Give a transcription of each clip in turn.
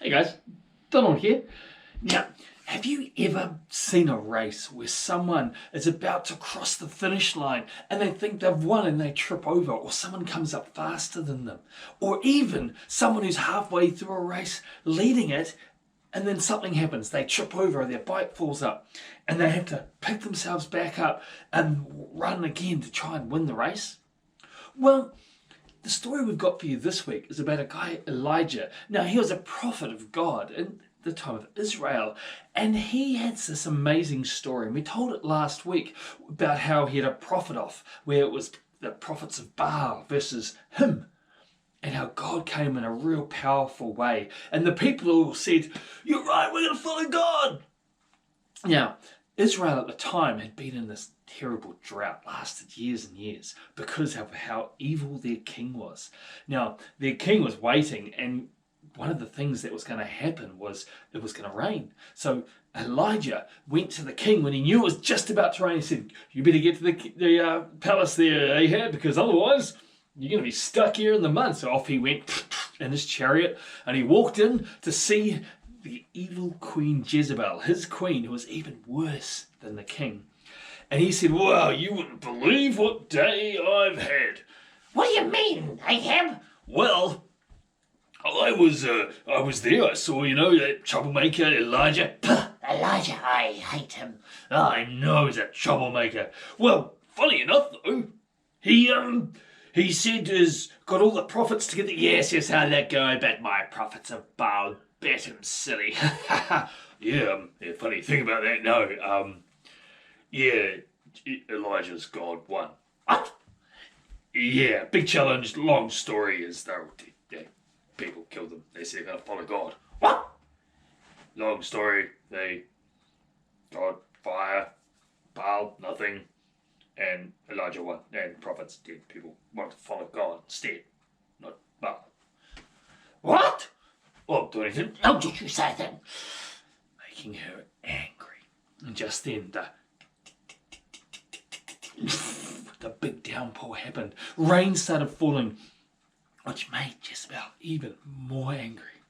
Hey guys, Donald here. Now, have you ever seen a race where someone is about to cross the finish line and they think they've won and they trip over, or someone comes up faster than them, or even someone who's halfway through a race leading it and then something happens, they trip over, their bike falls up and they have to pick themselves back up and run again to try and win the race? Well, the story we've got for you this week is about a guy, Elijah. Now, he was a prophet of God in the time of Israel, and he had this amazing story. And we told it last week about how he had a prophet off, where it was the prophets of Baal versus him, and how God came in a real powerful way. And the people all said, "You're right, we're going to follow God." Now, Israel at the time had been in this terrible drought, lasted years and years, because of how evil their king was. Now, their king was waiting, and one of the things that was going to happen was it was going to rain. So Elijah went to the king when he knew it was just about to rain. He said, "You better get to the palace there, Ahab, because otherwise you're going to be stuck here in the mud." So off he went in his chariot, and he walked in to see the evil queen Jezebel, his queen, who was even worse than the king. And he said, "Wow, you wouldn't believe what day I've had." What do you mean, Ahab? "Well, I was there. I saw, that troublemaker Elijah." Elijah, I hate him. "I know he's a troublemaker." "Well, funny enough though, he said he's got all the prophets together." "Yes, how'd that go? I bet my prophets of Baal bet him silly." Yeah, funny thing about that, no, yeah, Elijah's God won." What? "Yeah, big challenge, long story is though, people killed them. They said they're going to follow God." What? "Long story, God, fire, Baal, nothing, and Elijah won, and prophets dead. People want to follow God instead, not Baal." What? "Well, do anything." How did you say that? Making her angry. And just then, the big downpour happened. Rain started falling, which made Jezebel even more angry.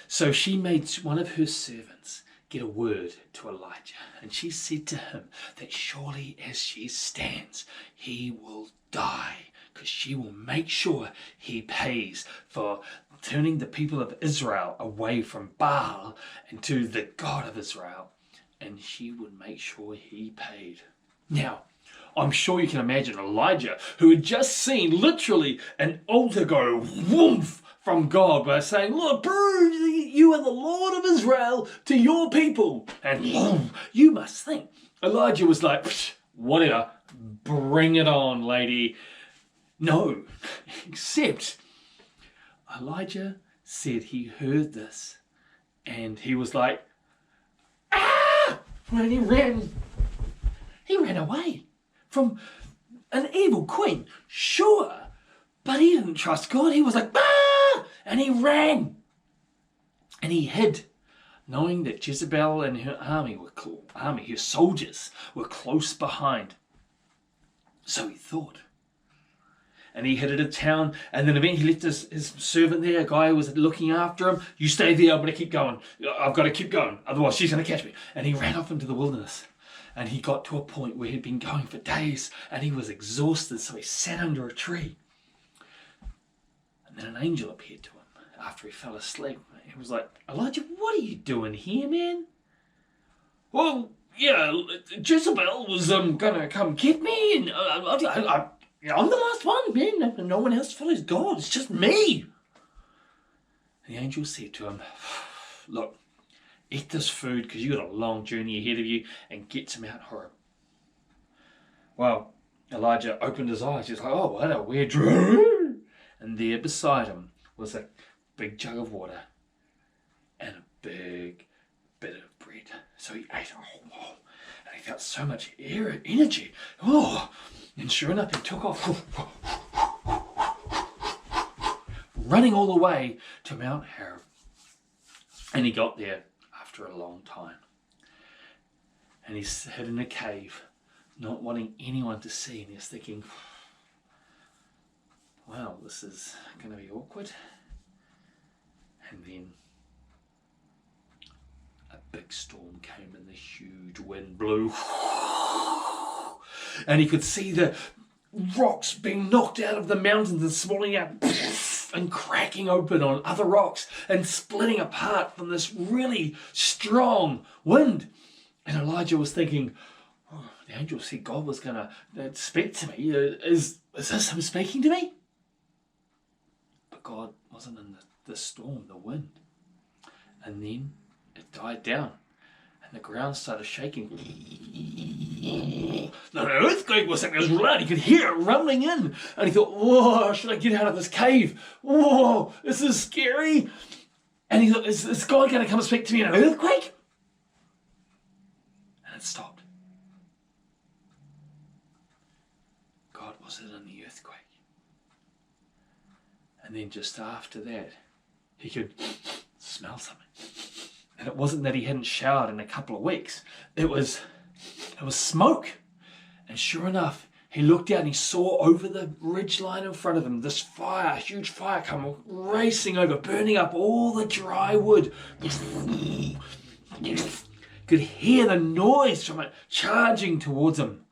So she made one of her servants get a word to Elijah, and she said to him that surely as she stands, he will die, because she will make sure he pays for turning the people of Israel away from Baal and to the God of Israel, and she would make sure he paid. Now, I'm sure you can imagine Elijah, who had just seen literally an altar go woof from God by saying, "Lord, prove you are the Lord of Israel to your people." And you must think, Elijah was like, "Whatever, bring it on, lady." No, except Elijah said he heard this and he was like, "Ah!" And he ran away from an evil queen, sure, but he didn't trust God. He was like, "Ah!" And he ran. And he hid, knowing that Jezebel and her her soldiers were close behind. So he thought. And he hid at a town, and then eventually he left his servant there, a guy who was looking after him. "You stay there, I'm going to keep going. I've got to keep going, otherwise she's going to catch me." And he ran off into the wilderness. And he got to a point where he'd been going for days, and he was exhausted, so he sat under a tree. And then an angel appeared to him after he fell asleep. He was like, "Elijah, what are you doing here, man?" "Well, yeah, Jezebel was going to come get me, and I'm the last one, man. No one else follows God. It's just me." And the angel said to him, "Look, eat this food because you got a long journey ahead of you, and get to Mount Horeb." Well, Elijah opened his eyes. He was like, "Oh, what a weird dream." And there beside him was a big jug of water and a big bit of bread. So he ate a whole bowl, and he felt so much energy. Oh, and sure enough, he took off, running all the way to Mount Horeb. And he got there after a long time. And he hid in a cave, not wanting anyone to see. And he's thinking, "Wow, this is going to be awkward." And then big storm came and the huge wind blew. And he could see the rocks being knocked out of the mountains and swelling out and cracking open on other rocks and splitting apart from this really strong wind. And Elijah was thinking, oh, the angel said God was going to speak to me. Is this him speaking to me? But God wasn't in the storm, the wind. And then it died down. And the ground started shaking. Now, an earthquake was happening. It was loud. He could hear it rumbling in. And he thought, whoa, should I get out of this cave? Whoa, this is scary. And he thought, is God going to come and speak to me in an earthquake? And it stopped. God wasn't in the earthquake. And then just after that, he could smell something. And it wasn't that he hadn't showered in a couple of weeks. It was smoke. And sure enough, he looked out and he saw over the ridge line in front of him this fire, huge fire come racing over, burning up all the dry wood. Could hear the noise from it charging towards him.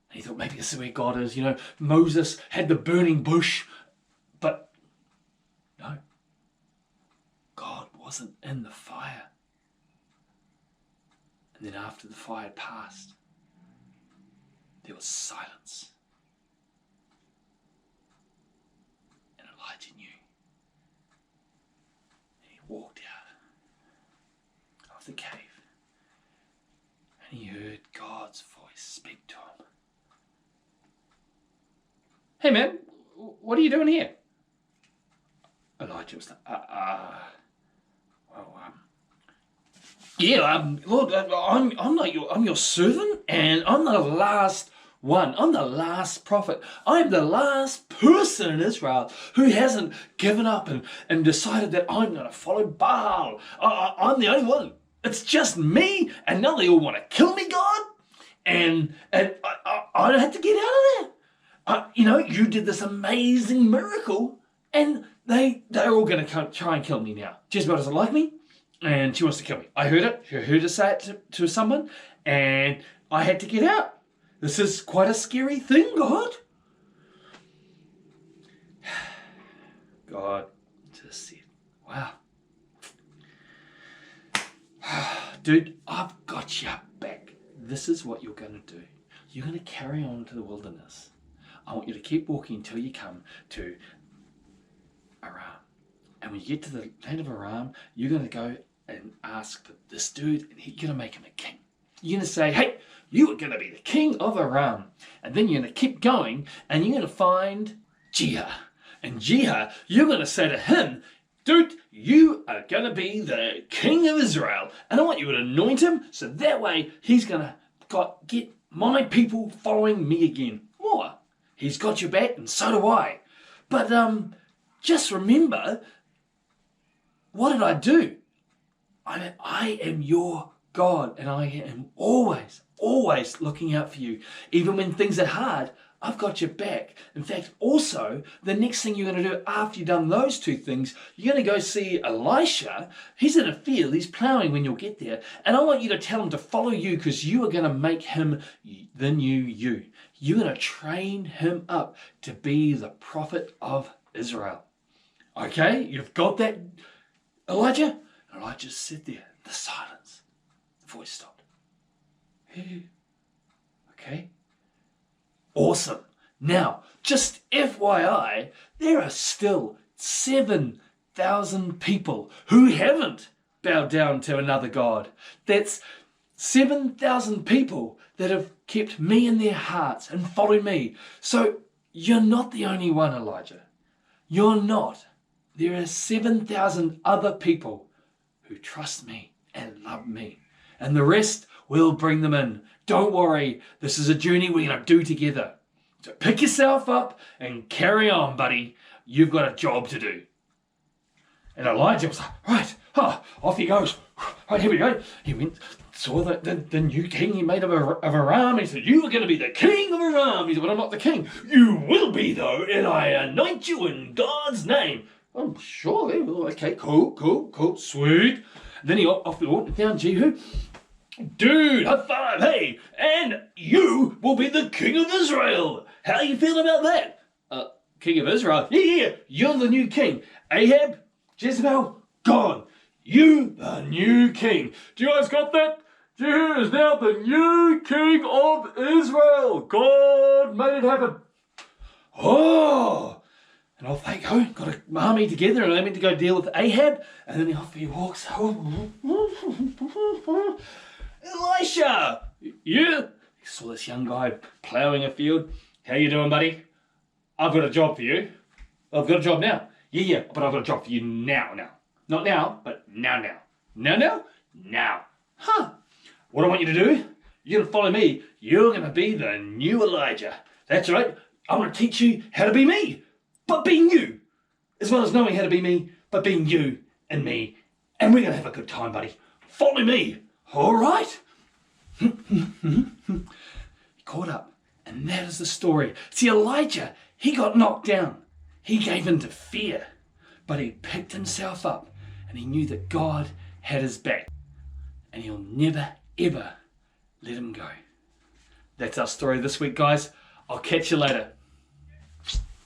And he thought, maybe this is where God is. You know, Moses had the burning bush, but no. God wasn't in the fire. And then after the fire had passed, there was silence. And Elijah knew. And he walked out of the cave. And he heard God's voice speak to him. Hey man, what are you doing here? Elijah was like, Lord, I'm your servant, and I'm the last one. I'm the last prophet. I'm the last person in Israel who hasn't given up and decided that I'm going to follow Baal. I'm the only one. It's just me, and now they all want to kill me, God, and I don't have to get out of there. You did this amazing miracle, and they're all going to try and kill me now. Jezebel doesn't like me, and she wants to kill me. I heard it. I heard her say it to someone, and I had to get out. This is quite a scary thing, God. God just said, wow. Dude, I've got your back. This is what you're going to do. You're going to carry on to the wilderness. I want you to keep walking until you come to Aram. And when you get to the land of Aram, you're going to go and ask for this dude, and you're going to make him a king. You're going to say, hey, you are going to be the king of Aram. And then you're going to keep going, and you're going to find Jehu. And Jehu, you're going to say to him, dude, you are going to be the king of Israel. And I want you to anoint him, so that way he's going to get my people following me again. More. He's got your back, and so do I. But just remember, what did I do? I am your God, and I am always looking out for you. Even when things are hard, I've got your back. In fact, also, the next thing you're going to do after you've done those two things, you're going to go see Elisha. He's in a field. He's plowing when you'll get there. And I want you to tell him to follow you, because you are going to make him the new you. You're going to train him up to be the prophet of Israel. Okay? You've got that, Elijah? And Elijah sat there. The silence. The voice stopped. Okay? Awesome. Now, just FYI, there are still 7,000 people who haven't bowed down to another god. That's 7,000 people that have kept me in their hearts and followed me. So you're not the only one, Elijah. You're not. There are 7,000 other people who trust me and love me. And the rest will bring them in. Don't worry. This is a journey we're going to do together. So pick yourself up and carry on, buddy. You've got a job to do. And Elijah was like, right, off he goes. Right, here we go. He went, saw the new king he made of Aram. He said, you are going to be the king of Aram. He said, but I'm not the king. You will be, though, and I anoint you in God's name. Oh, sure. Okay, cool, sweet. Then he off he went and found Jehu. Dude, high five, hey, and you will be the king of Israel. How you feel about that? King of Israel? Yeah, you're the new king. Ahab, Jezebel, gone. You, the new king. Do you guys got that? Jehu is now the new king of Israel. God made it happen. Oh, and off they go. Got an army together and they meant to go deal with Ahab. And then off he walks. Elisha, you saw this young guy ploughing a field. How you doing, buddy? I've got a job for you. I've got a job now. Yeah, but I've got a job for you now. Not now, but now. Now. Huh. What I want you to do, you're going to follow me. You're going to be the new Elijah. That's right. I'm going to teach you how to be me, but being you. As well as knowing how to be me, but being you and me. And we're going to have a good time, buddy. Follow me. All right? He caught up. And that is the story. See, Elijah, he got knocked down. He gave in to fear. But he picked himself up. And he knew that God had his back. And he'll never, ever let him go. That's our story this week, guys. I'll catch you later.